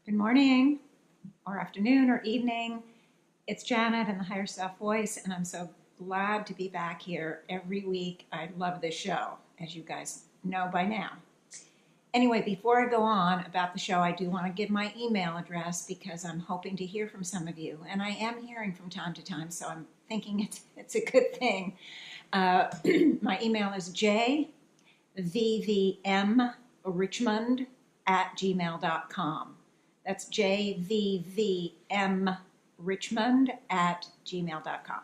Good morning, or afternoon, or evening. It's Janet in the Higher Self Voice, and I'm so glad to be back here every week. I love this show, as you guys know by now. Anyway, before I go on about the show, I do want to give my email address because I'm hoping to hear from some of you, and I am hearing from time to time, so I'm thinking it's a good thing. My email is jvvmrichmond@gmail.com. That's jvvmrichmond@gmail.com.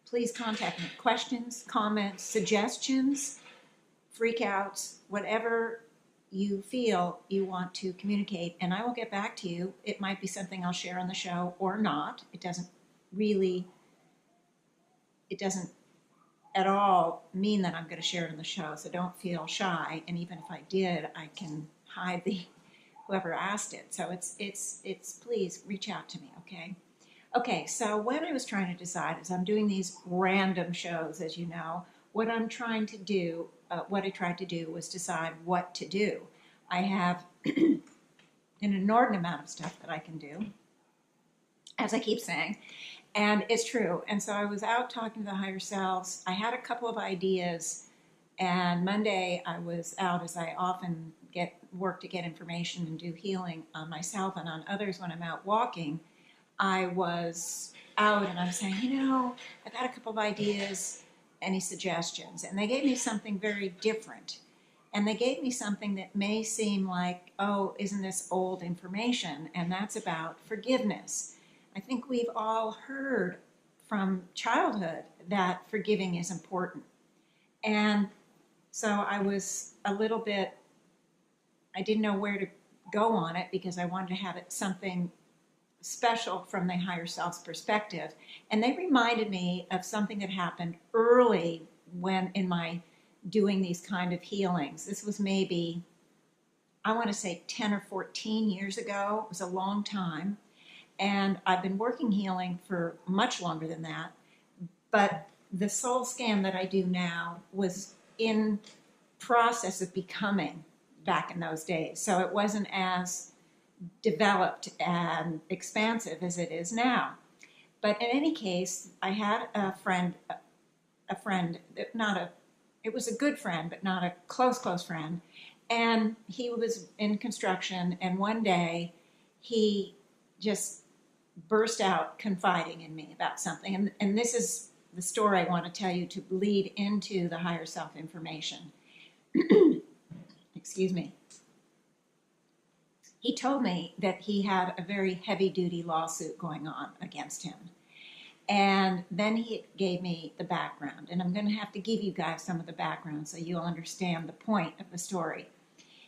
Please contact me. Questions, comments, suggestions, freakouts, whatever you feel you want to communicate, and I will get back to you. It might be something I'll share on the show or not. It doesn't at all mean that I'm going to share it on the show, so don't feel shy. And even if I did, I can hide the whoever asked it. So it's please reach out to me, okay? Okay, so what I was trying to decide is I'm doing these random shows, as you know. What I tried to do was decide what to do. I have an inordinate amount of stuff that I can do, as I keep saying, and it's true. And so I was out talking to the higher selves. I had a couple of ideas, and Monday I was out, as I often work to get information and do healing on myself and on others when I'm out walking. I was out and I'm saying, I've got a couple of ideas, any suggestions? And they gave me something very different. And they gave me something that may seem like, oh, isn't this old information? And that's about forgiveness. I think we've all heard from childhood that forgiving is important. And so I was I didn't know where to go on it because I wanted to have it something special from the higher self's perspective. And they reminded me of something that happened early when in my doing these kind of healings. This was maybe, I want to say 10 or 14 years ago. It was a long time. And I've been working healing for much longer than that. But the soul scan that I do now was in process of becoming back in those days. So it wasn't as developed and expansive as it is now. But in any case, I had a friend, it was a good friend, but not a close friend. And he was in construction, and one day he just burst out confiding in me about something. And this is the story I want to tell you to lead into the higher self information. Excuse me. He told me that he had a very heavy-duty lawsuit going on against him. And then he gave me the background. And I'm going to have to give you guys some of the background so you'll understand the point of the story.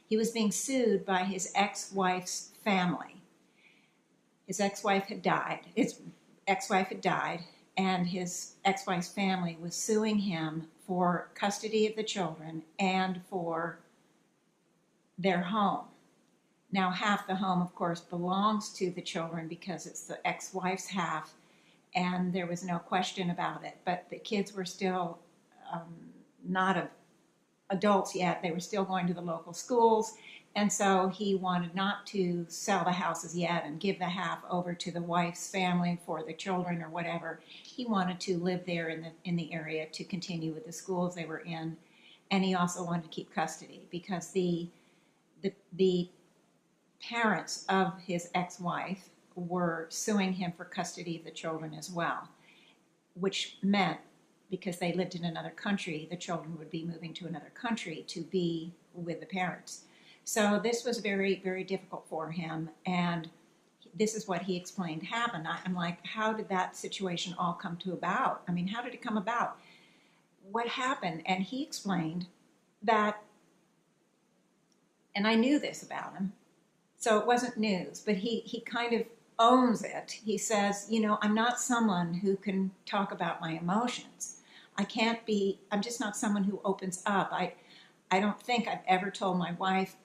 He was being sued by his ex-wife's family. His ex-wife had died. And his ex-wife's family was suing him for custody of the children and for their home. Now, half the home, of course, belongs to the children because it's the ex-wife's half, and there was no question about it. But the kids were still not adults yet. They were still going to the local schools, and so he wanted not to sell the houses yet and give the half over to the wife's family for the children or whatever. He wanted to live there in the area to continue with the schools they were in, and he also wanted to keep custody because the parents of his ex-wife were suing him for custody of the children as well, which meant because they lived in another country, the children would be moving to another country to be with the parents. So this was very, very difficult for him, and this is what he explained happened. I'm like, how did that situation all come to about? I mean, how did it come about? What happened? And he explained that, and I knew this about him, so it wasn't news, but he kind of owns it. He says, I'm not someone who can talk about my emotions. I'm just not someone who opens up. I don't think I've ever told my wife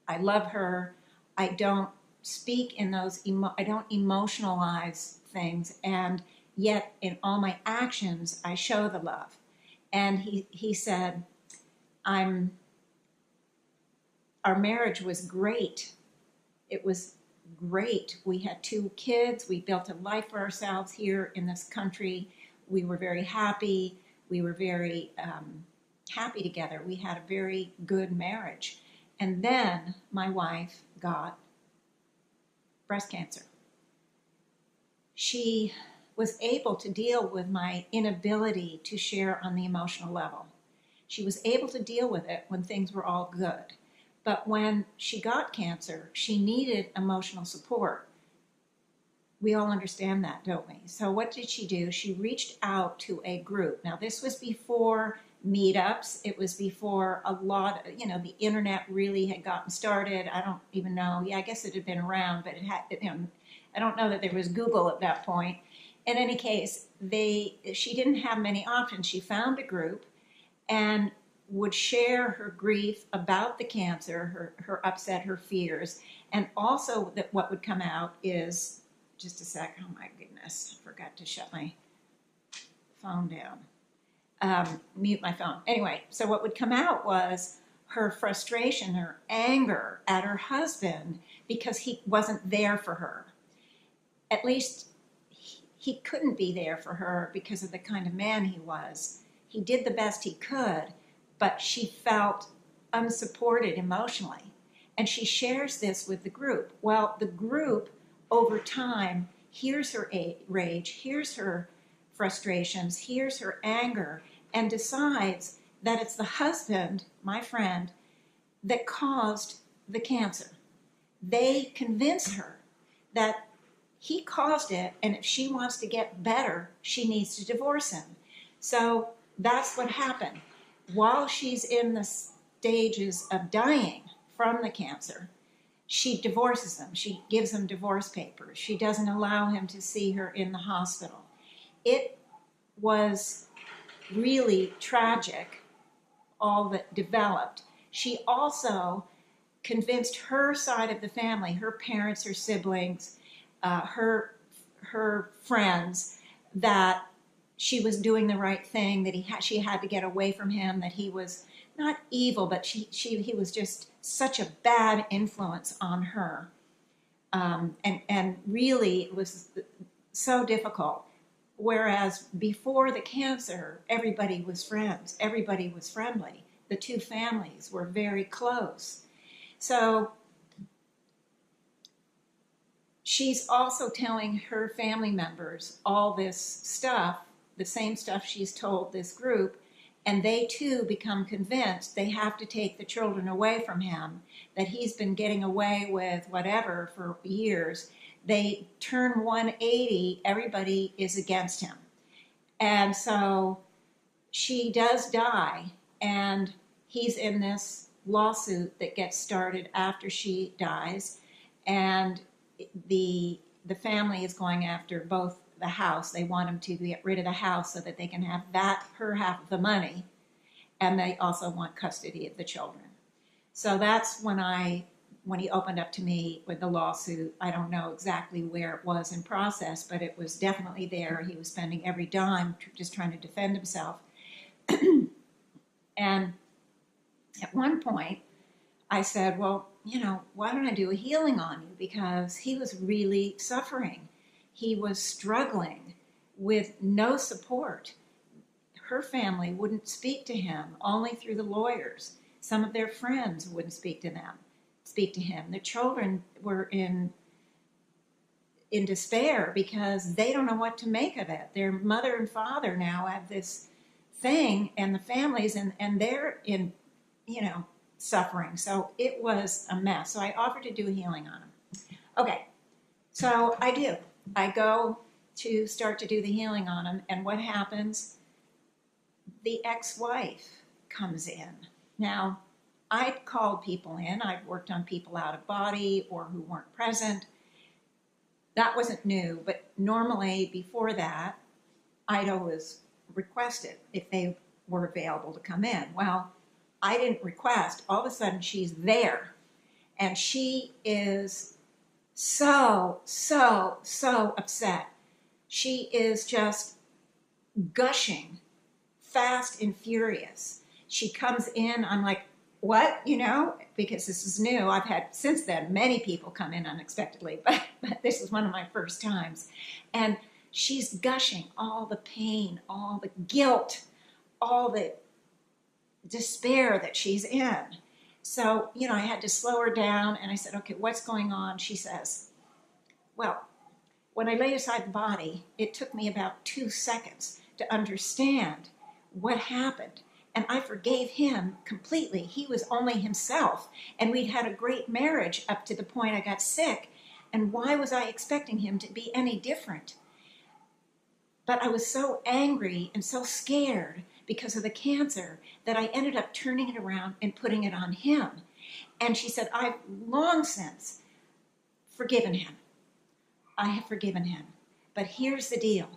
I love her. I don't speak in those, I don't emotionalize things, and yet in all my actions, I show the love. And he said, our marriage was great It was great. We had 2 kids. We built a life for ourselves here in this country. We were very happy. We were very happy together. We had a very good marriage. And then my wife got breast cancer. She was able to deal with my inability to share on the emotional level. She was able to deal with it when things were all good. But when she got cancer, she needed emotional support. We all understand that, don't we? So what did she do? She reached out to a group. Now, this was before meetups. It was before a lot, the internet really had gotten started. I don't even know. Yeah, I guess it had been around, but I don't know that there was Google at that point. In any case, she didn't have many options. She found a group and would share her grief about the cancer, her upset, her fears, and also that what would come out is, just a sec, oh my goodness, I forgot to shut my phone down, mute my phone. Anyway, so what would come out was her frustration, her anger at her husband because he wasn't there for her. At least he couldn't be there for her because of the kind of man he was. He did the best he could, but she felt unsupported emotionally. And she shares this with the group. Well, the group, over time, hears her rage, hears her frustrations, hears her anger, and decides that it's the husband, my friend, that caused the cancer. They convince her that he caused it, and if she wants to get better, she needs to divorce him. So that's what happened. While she's in the stages of dying from the cancer, she divorces him. She gives him divorce papers. She doesn't allow him to see her in the hospital. It was really tragic, all that developed. She also convinced her side of the family, her parents, her siblings, her friends, that she was doing the right thing, that she had to get away from him, that he was not evil, but he was just such a bad influence on her. And really it was so difficult. Whereas before the cancer, everybody was friends. Everybody was friendly. The 2 families were very close. So she's also telling her family members all this stuff, the same stuff she's told this group, and they too become convinced they have to take the children away from him, that he's been getting away with whatever for years. They turn 180, everybody is against him. And so she does die, and he's in this lawsuit that gets started after she dies, and the family is going after both the house. They want him to get rid of the house so that they can have her half of the money, and they also want custody of the children. So that's when he opened up to me with the lawsuit. I don't know exactly where it was in process, but it was definitely there. He was spending every dime just trying to defend himself. And at one point, I said, well, why don't I do a healing on you? Because he was really suffering. He was struggling with no support. Her family wouldn't speak to him, only through the lawyers. Some of their friends wouldn't speak to him. The children were in despair because they don't know what to make of it. Their mother and father now have this thing, and the families, and they're in, suffering. So it was a mess. So I offered to do a healing on him. Okay, so I do. I go to start to do the healing on him, and what happens? The ex-wife comes in. Now, I'd called people in. I'd worked on people out of body or who weren't present. That wasn't new, but normally before that, Ida was requested if they were available to come in. Well, I didn't request. All of a sudden, she's there, and she is so upset. She is just gushing, fast and furious. She comes in, I'm like, what, because this is new. I've had since then many people come in unexpectedly, but this is one of my first times. And she's gushing all the pain, all the guilt, all the despair that she's in. So, I had to slow her down and I said, okay, what's going on? She says, well, when I laid aside the body, it took me about 2 seconds to understand what happened. And I forgave him completely. He was only himself. And we'd had a great marriage up to the point I got sick. And why was I expecting him to be any different? But I was so angry and so scared because of the cancer that I ended up turning it around and putting it on him. And she said, I've long since forgiven him. I have forgiven him. But here's the deal.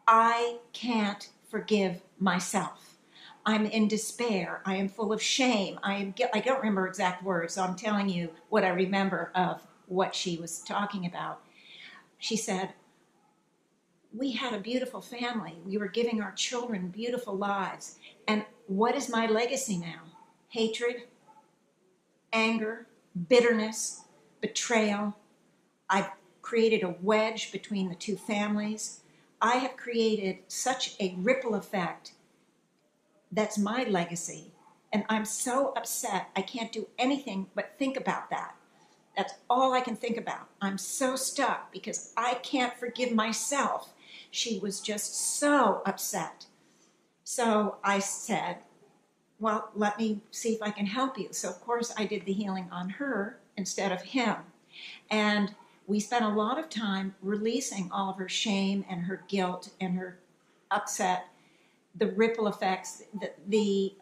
I can't forgive myself. I'm in despair. I am full of shame. I don't remember exact words, so I'm telling you what I remember of what she was talking about. She said, we had a beautiful family. We were giving our children beautiful lives. And what is my legacy now? Hatred, anger, bitterness, betrayal. I've created a wedge between the two families. I have created such a ripple effect. That's my legacy. And I'm so upset, I can't do anything but think about that. That's all I can think about. I'm so stuck because I can't forgive myself. She was just so upset. So I said, well, let me see if I can help you. So of course I did the healing on her instead of him. And we spent a lot of time releasing all of her shame and her guilt and her upset, the ripple effects, the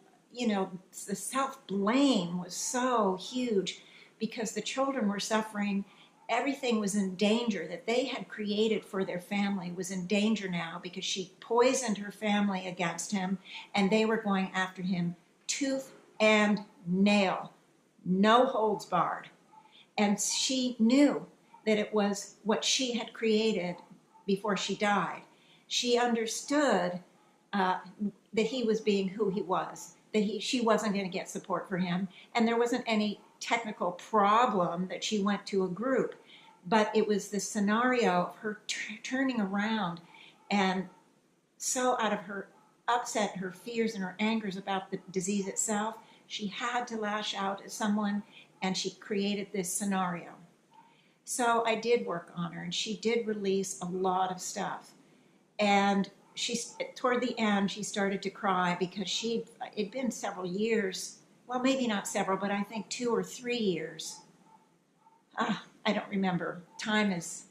self-blame was so huge because the children were suffering. Everything was in danger that they had created for their family was in danger now because she poisoned her family against him and they were going after him tooth and nail, no holds barred. And she knew that it was what she had created before she died. She understood that he was being who he was, that she wasn't going to get support for him, and there wasn't any technical problem that she went to a group, but it was the scenario of her turning around and so out of her upset, her fears and her angers about the disease itself, she had to lash out at someone and she created this scenario. So I did work on her and she did release a lot of stuff. And toward the end, she started to cry because it'd been several years, well, maybe not several, but I think 2 or 3 years. I don't remember. Time is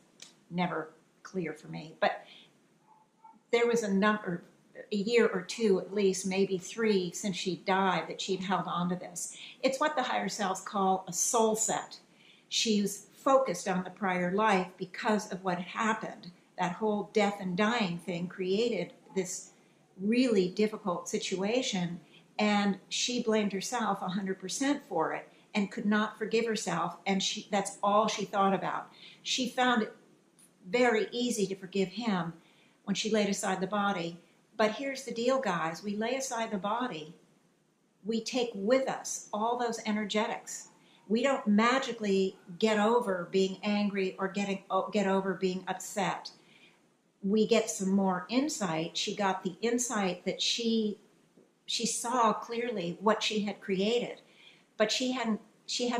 never clear for me. But there was a year or 2 at least, maybe 3 since she died that she'd held on to this. It's what the higher selves call a soul set. She's focused on the prior life because of what happened. That whole death and dying thing created this really difficult situation, and she blamed herself 100% for it and could not forgive herself, and that's all she thought about. She found it very easy to forgive him when she laid aside the body. But here's the deal, guys. We lay aside the body. We take with us all those energetics. We don't magically get over being angry or get over being upset. We get some more insight. She got the insight that she saw clearly what she had created, but she hadn't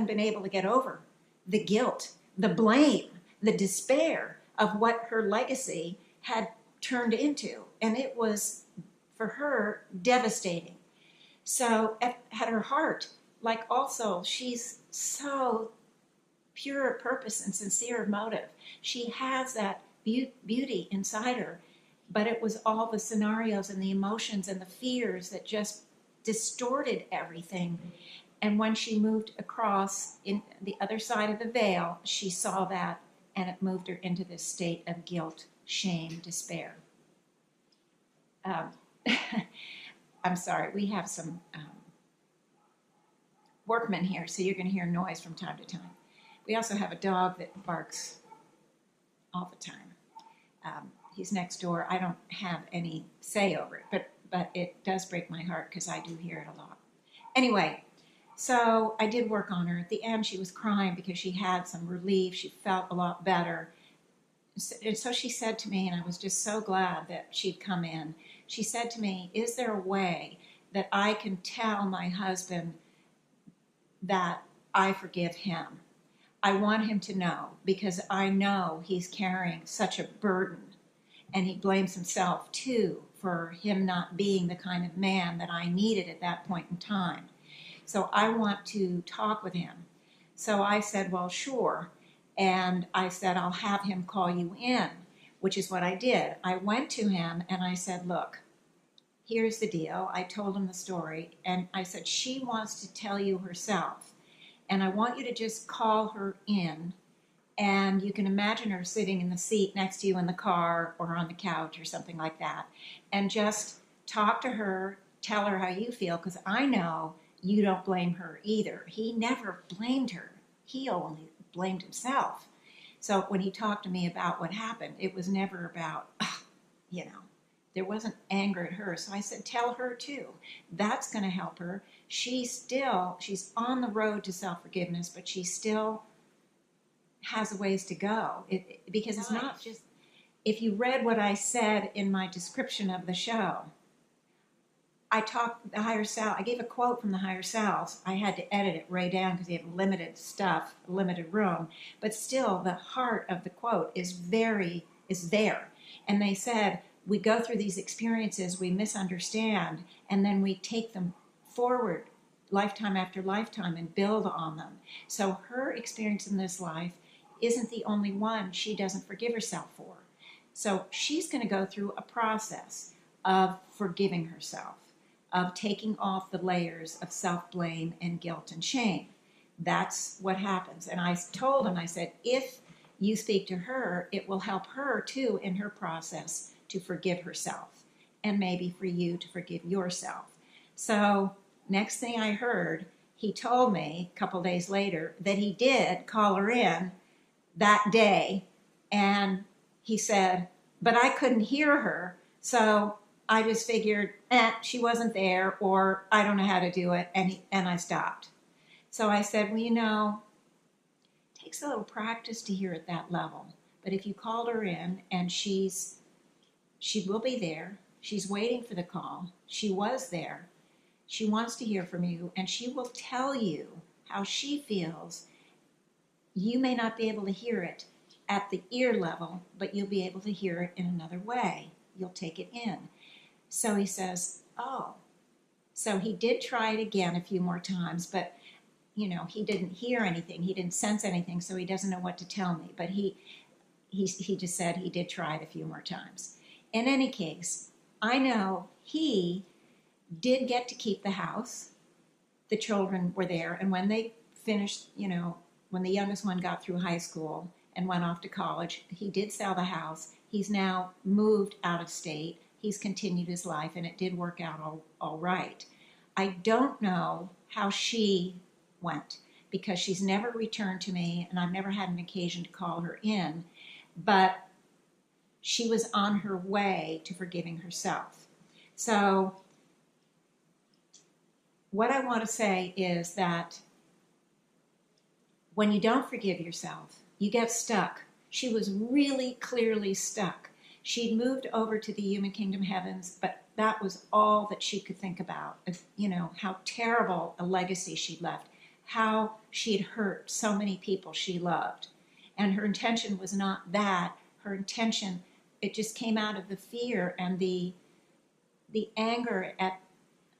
been able to get over the guilt, the blame, the despair of what her legacy had turned into. And it was, for her, devastating. So at her heart, like also, she's so pure of purpose and sincere of motive. She has that beauty inside her, but it was all the scenarios and the emotions and the fears that just distorted everything. And when she moved across in the other side of the veil, she saw that, and it moved her into this state of guilt, shame, despair. I'm sorry, we have some workmen here, so you're going to hear noise from time to time. We also have a dog that barks all the time. He's next door. I don't have any say over it, but it does break my heart because I do hear it a lot. Anyway, So I did work on her. At the end, she was crying because she had some relief. She felt a lot better. And so she said to me, and I was just so glad that she'd come in. She said to me, is there a way that I can tell my husband that I forgive him? I want him to know, because I know he's carrying such a burden, and he blames himself too for him not being the kind of man that I needed at that point in time. So I want to talk with him. So I said, well, sure. And I said, I'll have him call you in, which is what I did. I went to him and I said, look, here's the deal. I told him the story, and I said, she wants to tell you herself, and I want you to just call her in, and you can imagine her sitting in the seat next to you in the car or on the couch or something like that, and just talk to her, tell her how you feel, because I know you don't blame her either. He never blamed her. He only blamed himself. So when he talked to me about what happened, it was never about, there wasn't anger at her. So I said, tell her too. That's going to help her. She's on the road to self-forgiveness, but she still has a ways to go. Because it's not just, if you read what I said in my description of the show, I talked the higher self. I gave a quote from the higher selves. I had to edit it way down because you have limited stuff, limited room. But still, the heart of the quote is there. And they said, we go through these experiences, we misunderstand, and then we take them forward lifetime after lifetime and build on them. So her experience in this life isn't the only one she doesn't forgive herself for. So she's going to go through a process of forgiving herself, of taking off the layers of self-blame and guilt and shame. That's what happens. And I told him, I said, if you speak to her, it will help her too in her process to forgive herself, and maybe for you to forgive yourself. So next thing I heard, he told me a couple days later that he did call her in that day, and he said, but I couldn't hear her, so I just figured, she wasn't there, or I don't know how to do it, and I stopped. So I said, well, it takes a little practice to hear at that level, but if you called her in, and she will be there, she's waiting for the call, she was there, she wants to hear from you, and she will tell you how she feels. You may not be able to hear it at the ear level, but you'll be able to hear it in another way. You'll take it in. So he says, oh. So he did try it again a few more times, but, he didn't hear anything. He didn't sense anything, so he doesn't know what to tell me. But he just said he did try it a few more times. In any case, I know he did get to keep the house. The children were there, and when they finished, when the youngest one got through high school and went off to college, he did sell the house. He's now moved out of state. He's continued his life, and it did work out all right. I don't know how she went, because she's never returned to me, and I've never had an occasion to call her in, but she was on her way to forgiving herself. So what I want to say is that when you don't forgive yourself, you get stuck. She was really clearly stuck. She'd moved over to the human kingdom heavens, but that was all that she could think about. How terrible a legacy she'd left, how she'd hurt so many people she loved. And her intention was not that. Her intention, it just came out of the fear and the anger at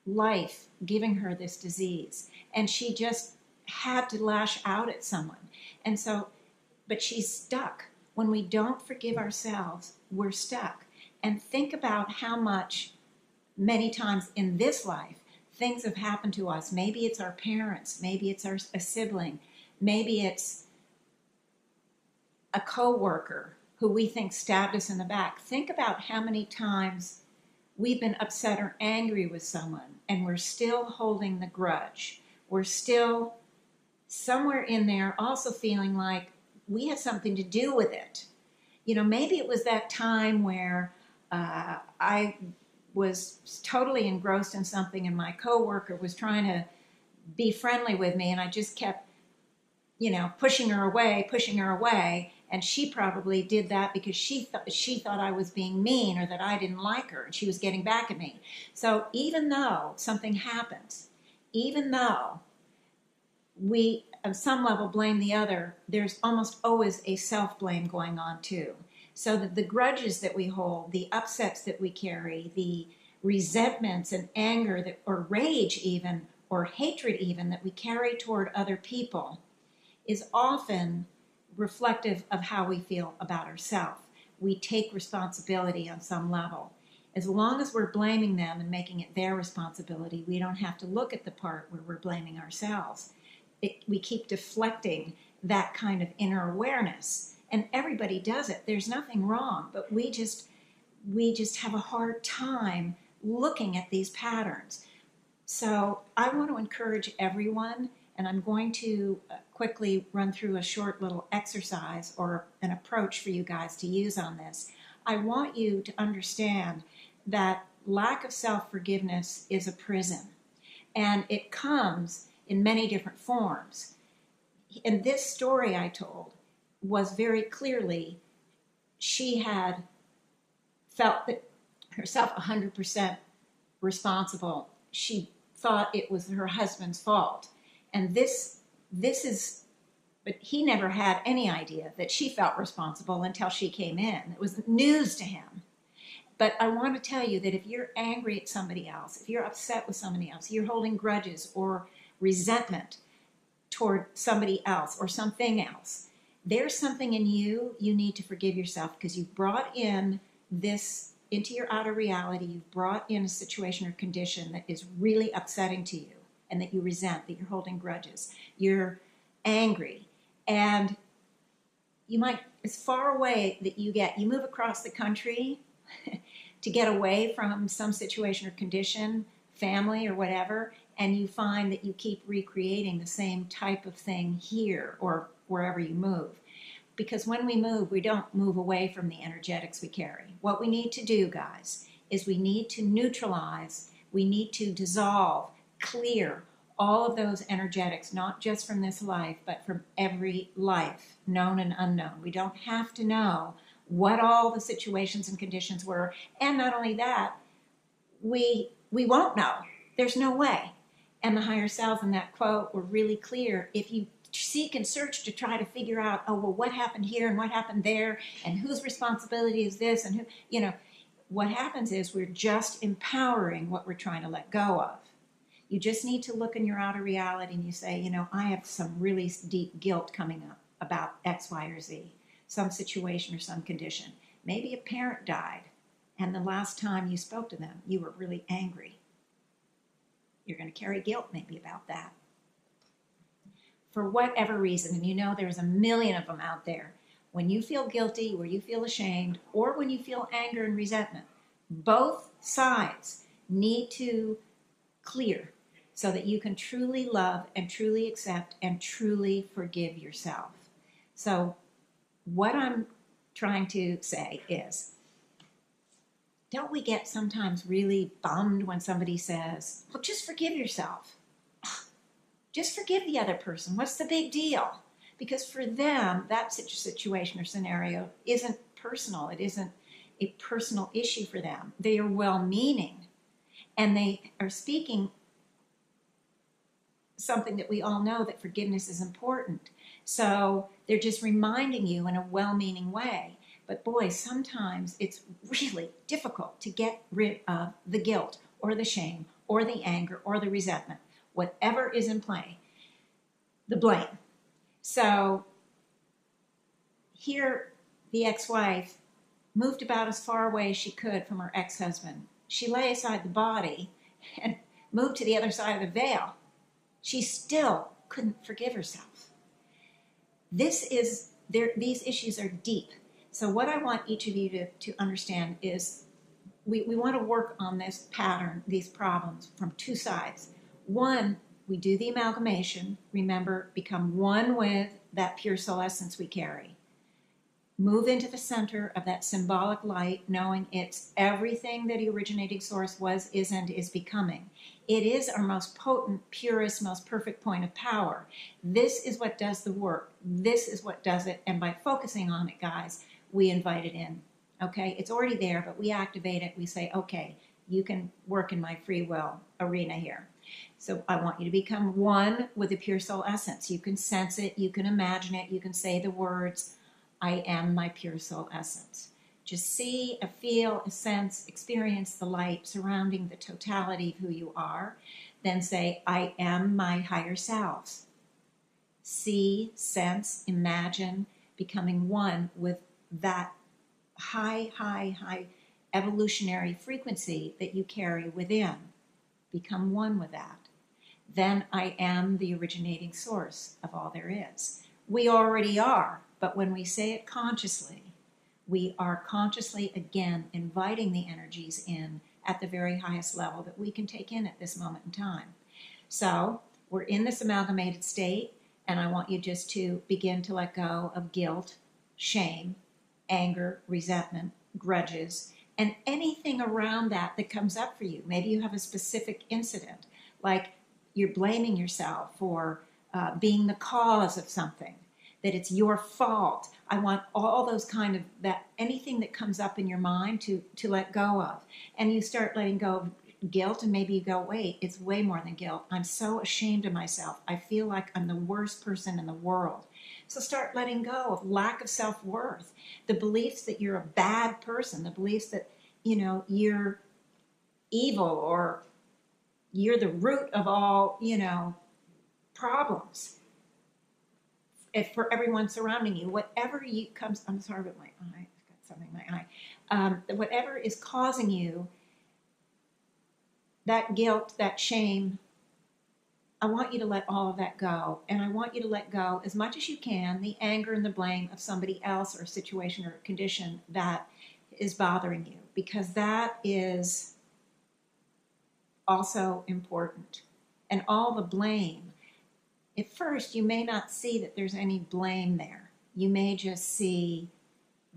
life giving her this disease. And she just had to lash out at someone. And so, but she's stuck. When we don't forgive ourselves, we're stuck. And think about how much, many times in this life, things have happened to us. Maybe it's our parents, maybe it's a sibling, maybe it's a coworker who we think stabbed us in the back. Think about how many times we've been upset or angry with someone, and we're still holding the grudge. We're still somewhere in there also feeling like we had something to do with it. Maybe it was that time where I was totally engrossed in something, and my coworker was trying to be friendly with me, and I just kept, pushing her away. And she probably did that because she thought I was being mean or that I didn't like her and she was getting back at me. So even though something happens, even though we on some level blame the other, there's almost always a self-blame going on too. So that the grudges that we hold, the upsets that we carry, the resentments and anger that, or rage even, or hatred even, that we carry toward other people is often reflective of how we feel about ourselves. We take responsibility on some level. As long as we're blaming them and making it their responsibility, we don't have to look at the part where we're blaming ourselves. We keep deflecting that kind of inner awareness. And everybody does it. There's nothing wrong, but we just have a hard time looking at these patterns. So I want to encourage everyone, and I'm going to quickly run through a short little exercise or an approach for you guys to use on this. I want you to understand that lack of self-forgiveness is a prison, and it comes in many different forms. And this story I told was very clearly, she had felt that herself 100% responsible. She thought it was her husband's fault. And this is, but he never had any idea that she felt responsible until she came in. It was news to him. But I want to tell you that if you're angry at somebody else, if you're upset with somebody else, you're holding grudges or resentment toward somebody else or something else, there's something in you need to forgive yourself, because you brought in this into your outer reality. You've brought in a situation or condition that is really upsetting to you and that you resent, that you're holding grudges. You're angry. And you might, as far away that you move across the country to get away from some situation or condition, family or whatever, and you find that you keep recreating the same type of thing here or wherever you move. Because when we move, we don't move away from the energetics we carry. What we need to do, guys, is we need to neutralize, we need to dissolve, clear all of those energetics, not just from this life, but from every life, known and unknown. We don't have to know what all the situations and conditions were. And not only that, we won't know. There's no way. And the higher selves in that quote were really clear. If you seek and search to try to figure out, oh, well, what happened here and what happened there, and whose responsibility is this, and who, what happens is we're just empowering what we're trying to let go of. You just need to look in your outer reality and you say, I have some really deep guilt coming up about X, Y, or Z, some situation or some condition. Maybe a parent died, and the last time you spoke to them, you were really angry. You're going to carry guilt maybe about that. For whatever reason, and there's a million of them out there, when you feel guilty, or you feel ashamed, or when you feel anger and resentment, both sides need to clear so that you can truly love and truly accept and truly forgive yourself. So what I'm trying to say is, don't we get sometimes really bummed when somebody says, well, just forgive yourself. Just forgive the other person. What's the big deal? Because for them, that situation or scenario isn't personal. It isn't a personal issue for them. They are well-meaning, and they are speaking something that we all know, that forgiveness is important. So they're just reminding you in a well-meaning way. But boy, sometimes it's really difficult to get rid of the guilt or the shame or the anger or the resentment, whatever is in play, the blame. So here, the ex-wife moved about as far away as she could from her ex-husband. She lay aside the body and moved to the other side of the veil. She still couldn't forgive herself. These issues are deep. So what I want each of you to understand is we want to work on this pattern, these problems, from two sides. One, we do the amalgamation. Remember, become one with that pure soul essence we carry. Move into the center of that symbolic light, knowing it's everything that the originating source was, is, and is becoming. It is our most potent, purest, most perfect point of power. This is what does the work. This is what does it. And by focusing on it, guys, we invite it in. Okay? It's already there, but we activate it. We say, okay, you can work in my free will arena here. So I want you to become one with the pure soul essence. You can sense it. You can imagine it. You can say the words, I am my pure soul essence. Just see, feel, sense, experience the light surrounding the totality of who you are. Then say, I am my higher selves. See, sense, imagine becoming one with that high evolutionary frequency that you carry within. Become one with that. Then I am the originating source of all there is. We already are, but when we say it consciously, we are consciously again inviting the energies in at the very highest level that we can take in at this moment in time. So we're in this amalgamated state, and I want you just to begin to let go of guilt, shame, anger, resentment, grudges, and anything around that that comes up for you. Maybe you have a specific incident, like you're blaming yourself for being the cause of something, that it's your fault. I want all those kind of, that anything that comes up in your mind to let go of. And you start letting go of guilt, and maybe you go, wait, it's way more than guilt. I'm so ashamed of myself. I feel like I'm the worst person in the world. So start letting go of lack of self-worth, the beliefs that you're a bad person, the beliefs that, you're evil or you're the root of all, problems. If for everyone surrounding you, whatever comes, I'm sorry about my eye, I've got something in my eye. Whatever is causing you that guilt, that shame, I want you to let all of that go. And I want you to let go as much as you can the anger and the blame of somebody else or a situation or a condition that is bothering you, because that is also important. And all the blame, at first you may not see that there's any blame there. You may just see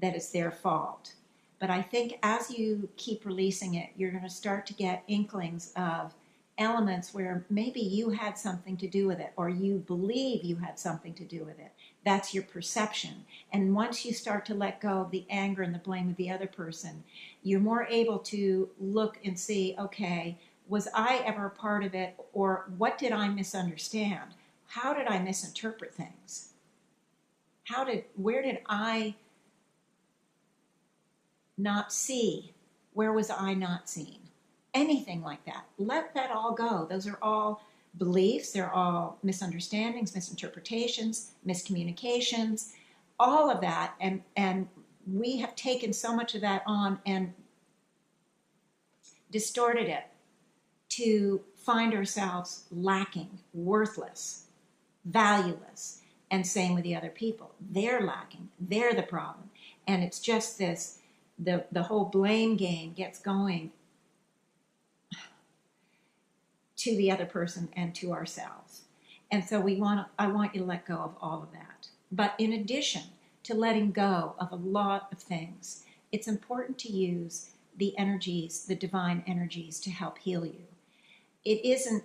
that it's their fault. But I think as you keep releasing it, you're going to start to get inklings of elements where maybe you had something to do with it, or you believe you had something to do with it. That's your perception. And once you start to let go of the anger and the blame of the other person, you're more able to look and see, okay, was I ever a part of it, or what did I misunderstand? How did I misinterpret things? Where did I not see? Where was I not seen? Anything like that. Let that all go. Those are all beliefs. They're all misunderstandings, misinterpretations, miscommunications, all of that. And we have taken so much of that on and distorted it to find ourselves lacking, worthless, valueless. And same with the other people. They're lacking. They're the problem. And it's just this, the whole blame game gets going to the other person and to ourselves. And so I want you to let go of all of that. But in addition to letting go of a lot of things, it's important to use the energies, the divine energies, to help heal you. It isn't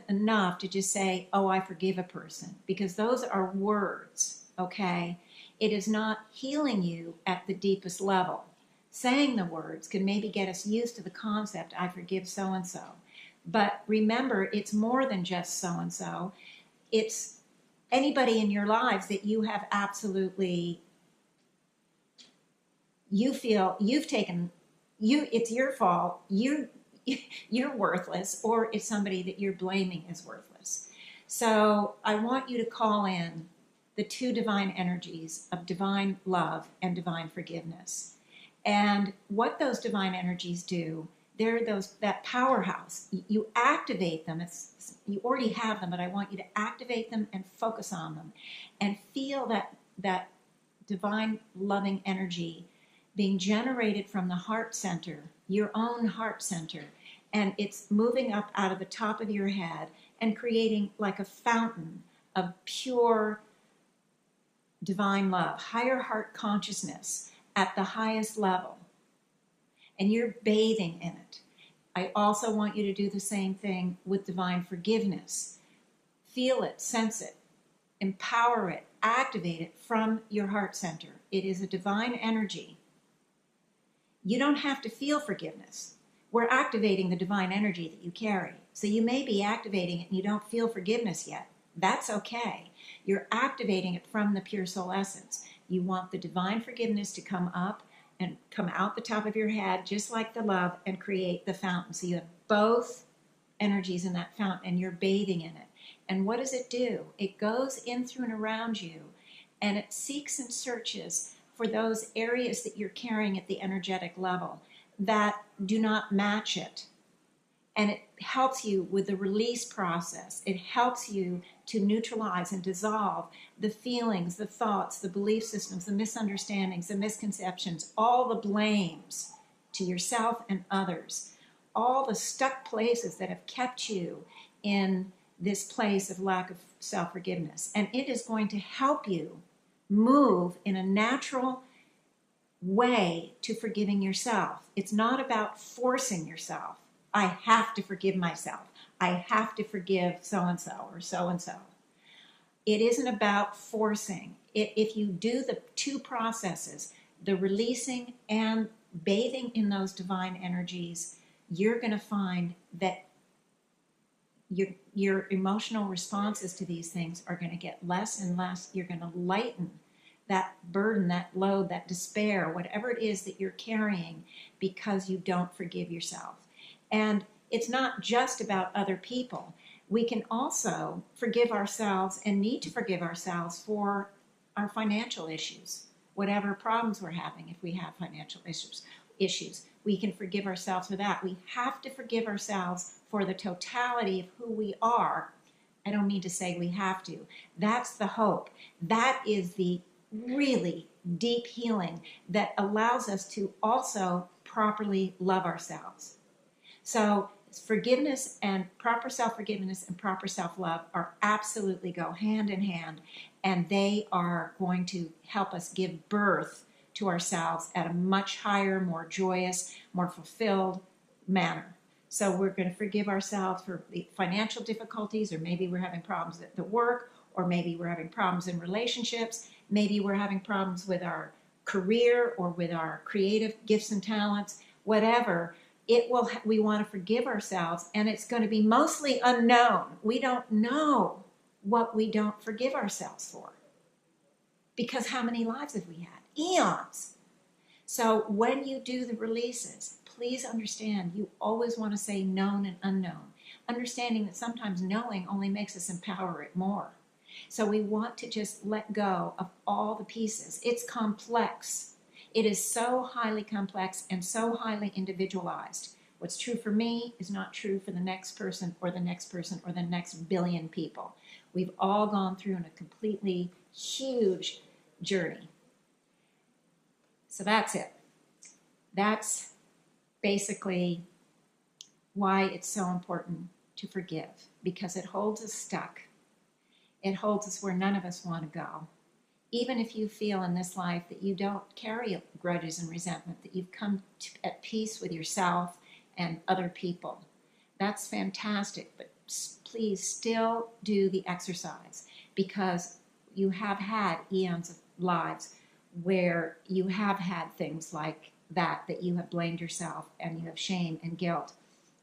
enough to just say, oh, I forgive a person, because those are words, okay? It is not healing you at the deepest level. Saying the words can maybe get us used to the concept, I forgive so-and-so. But remember, it's more than just so-and-so. It's anybody in your lives that you have absolutely, you feel you've taken, it's your fault, you're worthless, or it's somebody that you're blaming is worthless. So I want you to call in the two divine energies of divine love and divine forgiveness. And what those divine energies do, they're that powerhouse. You activate them. You already have them, but I want you to activate them and focus on them and feel that divine loving energy being generated from the heart center, your own heart center, and it's moving up out of the top of your head and creating like a fountain of pure divine love, higher heart consciousness at the highest level, and you're bathing in it. I also want you to do the same thing with divine forgiveness. Feel it, sense it, empower it, activate it from your heart center. It is a divine energy. You don't have to feel forgiveness. We're activating the divine energy that you carry. So you may be activating it and you don't feel forgiveness yet. That's okay. You're activating it from the pure soul essence. You want the divine forgiveness to come up and come out the top of your head, just like the love, and create the fountain. So you have both energies in that fountain and you're bathing in it. And what does it do? It goes in through and around you, and it seeks and searches for those areas that you're carrying at the energetic level that do not match it. And it helps you with the release process. It helps you to neutralize and dissolve the feelings, the thoughts, the belief systems, the misunderstandings, the misconceptions, all the blames to yourself and others, all the stuck places that have kept you in this place of lack of self-forgiveness. And it is going to help you move in a natural way to forgiving yourself. It's not about forcing yourself. I have to forgive myself. I have to forgive so-and-so or so-and-so. It isn't about forcing. If you do the two processes, the releasing and bathing in those divine energies, you're going to find that your emotional responses to these things are going to get less and less. You're going to lighten that burden, that load, that despair, whatever it is that you're carrying, because you don't forgive yourself. And it's not just about other people. We can also forgive ourselves and need to forgive ourselves for our financial issues, whatever problems we're having. If we have financial issues, we can forgive ourselves for that. We have to forgive ourselves for the totality of who we are. I don't mean to say we have to. That's the hope. That is the really deep healing that allows us to also properly love ourselves. So forgiveness and proper self-forgiveness and proper self-love are absolutely go hand in hand, and they are going to help us give birth to ourselves at a much higher, more joyous, more fulfilled manner. So we're going to forgive ourselves for the financial difficulties, or maybe we're having problems at the work, or maybe we're having problems in relationships, maybe we're having problems with our career or with our creative gifts and talents, whatever. We want to forgive ourselves, and it's going to be mostly unknown. We don't know what we don't forgive ourselves for, because how many lives have we had? Eons. So when you do the releases, please understand you always want to say known and unknown, understanding that sometimes knowing only makes us empower it more. So we want to just let go of all the pieces. It's complex. It is so highly complex and so highly individualized. What's true for me is not true for the next person or the next person or the next billion people. We've all gone through a completely huge journey. So that's it. That's basically why it's so important to forgive, because it holds us stuck. It holds us where none of us want to go. Even if you feel in this life that you don't carry grudges and resentment, that you've come at peace with yourself and other people, that's fantastic. But please still do the exercise, because you have had eons of lives where you have had things like that you have blamed yourself and you have shame and guilt.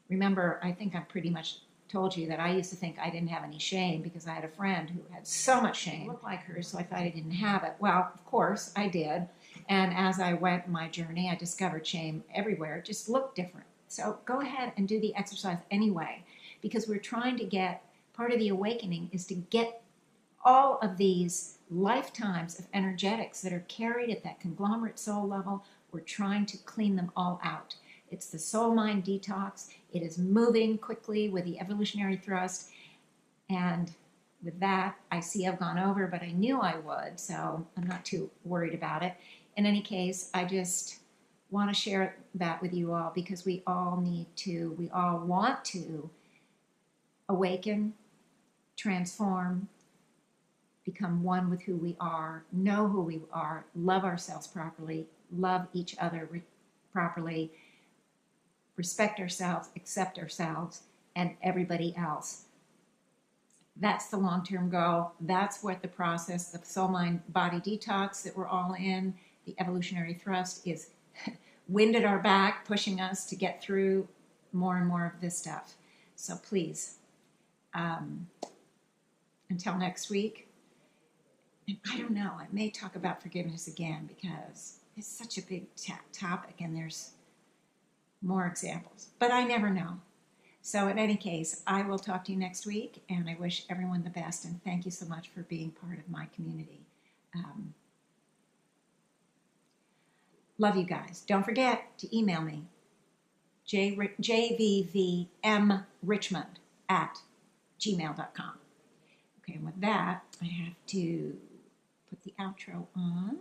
Remember, I think I pretty much told you that I used to think I didn't have any shame because I had a friend who had so much shame. I looked like her, so I thought I didn't have it. Well, of course, I did. And as I went my journey, I discovered shame everywhere. It just looked different. So go ahead and do the exercise anyway, because we're trying to get, part of the awakening is to get all of these lifetimes of energetics that are carried at that conglomerate soul level. We're trying to clean them all out. It's the soul-mind detox. It is moving quickly with the evolutionary thrust. And with that, I see I've gone over, but I knew I would, so I'm not too worried about it. In any case, I just want to share that with you all, because we all want to awaken, transform, become one with who we are, know who we are, love ourselves properly, love each other properly, respect ourselves, accept ourselves, and everybody else. That's the long-term goal. That's what the process, the soul, mind, body detox that we're all in, the evolutionary thrust is wind at our back, pushing us to get through more and more of this stuff. So please, until next week, and I don't know, I may talk about forgiveness again because it's such a big topic and there's more examples, but I never know. So in any case, I will talk to you next week, and I wish everyone the best, and thank you so much for being part of my community. Love you guys. Don't forget to email me, jvvmrichmond@gmail.com. Okay, and with that, I have to put the outro on.